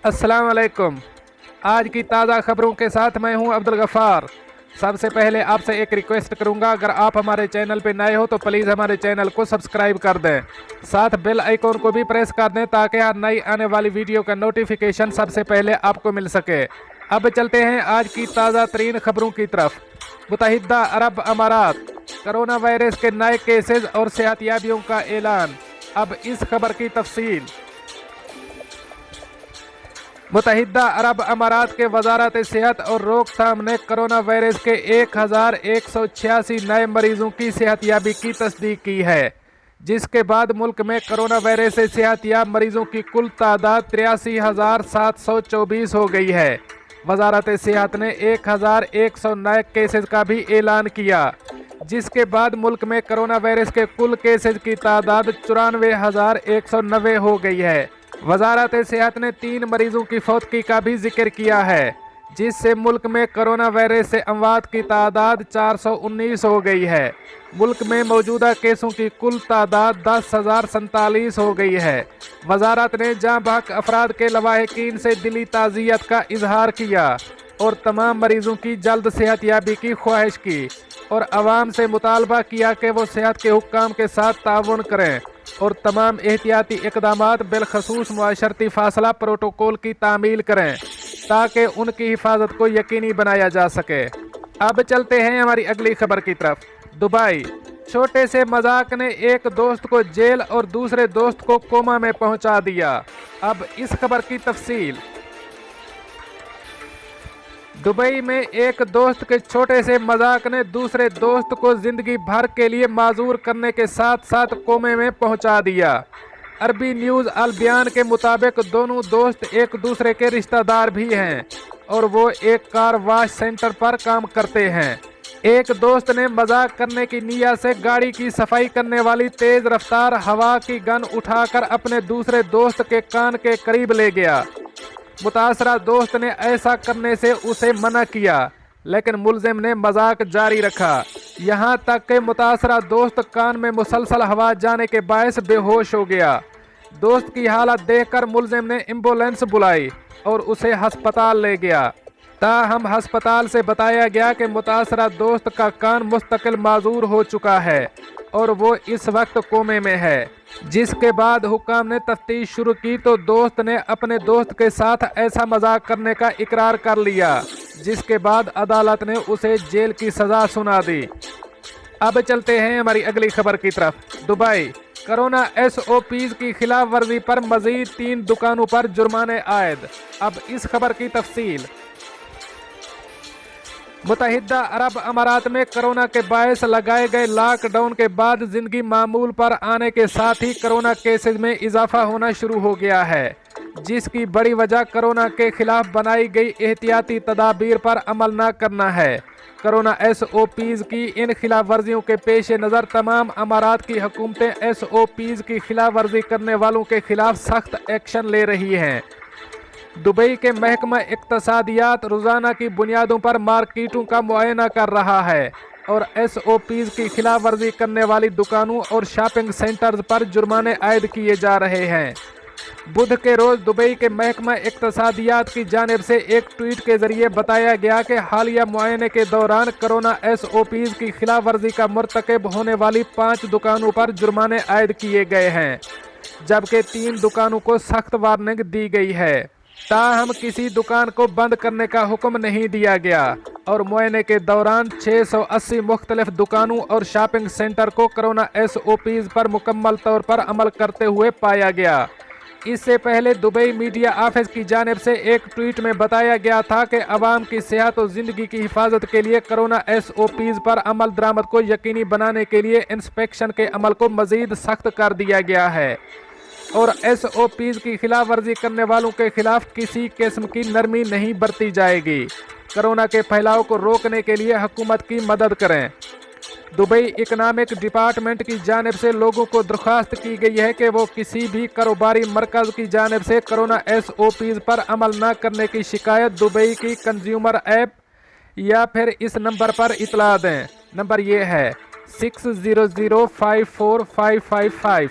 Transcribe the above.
السلام علیکم۔ آج کی تازہ خبروں کے ساتھ میں ہوں عبدالغفار۔ سب سے پہلے آپ سے ایک ریکویسٹ کروں گا، اگر آپ ہمارے چینل پہ نئے ہو تو پلیز ہمارے چینل کو سبسکرائب کر دیں، ساتھ بیل آئیکن کو بھی پریس کر دیں تاکہ ہر نئی آنے والی ویڈیو کا نوٹیفیکیشن سب سے پہلے آپ کو مل سکے۔ اب چلتے ہیں آج کی تازہ ترین خبروں کی طرف۔ متحدہ عرب امارات، کرونا وائرس کے نئے کیسز اور صحت یابیوں کا اعلان۔ اب اس خبر کی تفصیل۔ متحدہ عرب امارات کے وزارت صحت اور روک تھام نے کرونا وائرس کے 1186 نئے مریضوں کی صحت یابی کی تصدیق کی ہے، جس کے بعد ملک میں کرونا وائرس سے صحت یاب مریضوں کی کل تعداد 83,724 ہو گئی ہے۔ وزارت صحت نے 1,100 نئے کیسز کا بھی اعلان کیا، جس کے بعد ملک میں کرونا وائرس کے کل کیسز کی تعداد 94,190 ہو گئی ہے۔ وزارت صحت نے 3 مریضوں کی فوتگی کا بھی ذکر کیا ہے، جس سے ملک میں کرونا وائرس سے اموات کی تعداد 419 ہو گئی ہے۔ ملک میں موجودہ کیسوں کی کل تعداد 10,047 ہو گئی ہے۔ وزارت نے جاں بحق افراد کے لواحقین سے دلی تعزیت کا اظہار کیا اور تمام مریضوں کی جلد صحت یابی کی خواہش کی، اور عوام سے مطالبہ کیا کہ وہ صحت کے حکام کے ساتھ تعاون کریں اور تمام احتیاطی اقدامات بالخصوص معاشرتی فاصلہ پروٹوکول کی تعمیل کریں تاکہ ان کی حفاظت کو یقینی بنایا جا سکے۔ اب چلتے ہیں ہماری اگلی خبر کی طرف۔ دبئی، چھوٹے سے مذاق نے ایک دوست کو جیل اور دوسرے دوست کو کوما میں پہنچا دیا۔ اب اس خبر کی تفصیل۔ دبئی میں ایک دوست کے چھوٹے سے مذاق نے دوسرے دوست کو زندگی بھر کے لیے معذور کرنے کے ساتھ ساتھ کومے میں پہنچا دیا۔ عربی نیوز البیان کے مطابق دونوں دوست ایک دوسرے کے رشتہ دار بھی ہیں اور وہ ایک کار واش سینٹر پر کام کرتے ہیں۔ ایک دوست نے مذاق کرنے کی نیت سے گاڑی کی صفائی کرنے والی تیز رفتار ہوا کی گن اٹھا کر اپنے دوسرے دوست کے کان کے قریب لے گیا۔ متاثرہ دوست نے ایسا کرنے سے اسے منع کیا، لیکن ملزم نے مذاق جاری رکھا، یہاں تک کہ متاثرہ دوست کان میں مسلسل ہوا جانے کے باعث بے ہوش ہو گیا۔ دوست کی حالت دیکھ کر ملزم نے ایمبولینس بلائی اور اسے ہسپتال لے گیا۔ تاہم ہسپتال سے بتایا گیا کہ متاثرہ دوست کا کان مستقل معذور ہو چکا ہے اور وہ اس وقت کومے میں ہے۔ جس کے بعد حکام نے تفتیش شروع کی تو دوست نے اپنے دوست کے ساتھ ایسا مذاق کرنے کا اقرار کر لیا، جس کے بعد عدالت نے اسے جیل کی سزا سنا دی۔ اب چلتے ہیں ہماری اگلی خبر کی طرف۔ دبئی، کرونا SOPs کی خلاف ورزی پر مزید 3 دکانوں پر جرمانے عائد۔ اب اس خبر کی تفصیل۔ متحدہ عرب امارات میں کرونا کے باعث لگائے گئے لاک ڈاؤن کے بعد زندگی معمول پر آنے کے ساتھ ہی کرونا کیسز میں اضافہ ہونا شروع ہو گیا ہے، جس کی بڑی وجہ کرونا کے خلاف بنائی گئی احتیاطی تدابیر پر عمل نہ کرنا ہے۔ کرونا SOPs کی ان خلاف ورزیوں کے پیش نظر تمام امارات کی حکومتیں SOPs کی خلاف ورزی کرنے والوں کے خلاف سخت ایکشن لے رہی ہیں۔ دبئی کے محکمہ اقتصادیات روزانہ کی بنیادوں پر مارکیٹوں کا معائنہ کر رہا ہے اور SOPs کی خلاف ورزی کرنے والی دکانوں اور شاپنگ سینٹرز پر جرمانے عائد کیے جا رہے ہیں۔ بدھ کے روز دبئی کے محکمہ اقتصادیات کی جانب سے ایک ٹویٹ کے ذریعے بتایا گیا کہ حالیہ معائنے کے دوران کرونا SOPs کی خلاف ورزی کا مرتکب ہونے والی 5 دکانوں پر جرمانے عائد کیے گئے ہیں، جبکہ 3 دکانوں کو سخت وارننگ دی گئی ہے۔ تاہم کسی دکان کو بند کرنے کا حکم نہیں دیا گیا اور معائنے کے دوران 680 مختلف دکانوں اور شاپنگ سینٹر کو کرونا SOPs پر مکمل طور پر عمل کرتے ہوئے پایا گیا۔ اس سے پہلے دبئی میڈیا آفس کی جانب سے ایک ٹویٹ میں بتایا گیا تھا کہ عوام کی صحت و زندگی کی حفاظت کے لیے کرونا SOPs پر عمل درآمد کو یقینی بنانے کے لیے انسپیکشن کے عمل کو مزید سخت کر دیا گیا ہے اور SOPs کی خلاف ورزی کرنے والوں کے خلاف کسی قسم کی نرمی نہیں برتی جائے گی۔ کرونا کے پھیلاؤ کو روکنے کے لیے حکومت کی مدد کریں۔ دبئی اکنامک ڈپارٹمنٹ کی جانب سے لوگوں کو درخواست کی گئی ہے کہ وہ کسی بھی کاروباری مرکز کی جانب سے کرونا SOPs پر عمل نہ کرنے کی شکایت دبئی کی کنزیومر ایپ یا پھر اس نمبر پر اطلاع دیں۔ نمبر یہ ہے 60054555